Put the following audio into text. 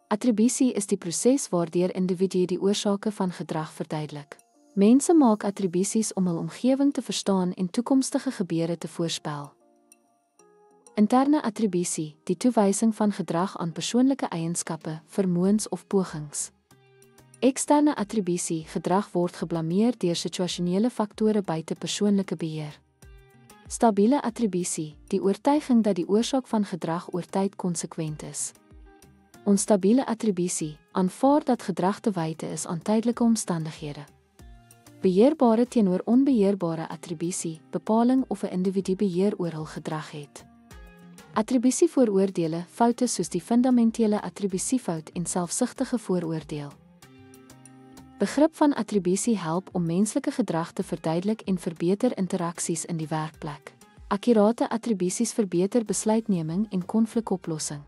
Attribusie is die proses waardeur individue die oorsake van gedrag verduidelik. Mense maak attribusies om hul omgewing te verstaan en toekomstige gebeure te voorspel. Interne attribusie, die toewysing van gedrag aan persoonlike eienskappe, vermoëns of pogings. Eksterne attribusie, gedrag word geblameer deur situasionele faktore buite persoonlike beheer. Stabiele attribusie, die oortuiging dat die oorsaak van gedrag oor tyd konsekwent is. Onstabiele attribusie, aanvaar dat gedrag te wyte is aan tydelike omstandighede. Beheerbare teenoor onbeheerbare attribusie, bepaling of 'n individu beheer oor hul gedrag het. Attribusie vooroordele, foute soos die fundamentele attribusiefout en selfsugtige vooroordeel. Begrip van attribusie help om menslike gedrag te verduidelik en verbeter interaksies in die werkplek. Akkurate attribusies verbeter besluitneming en konflikoplossing.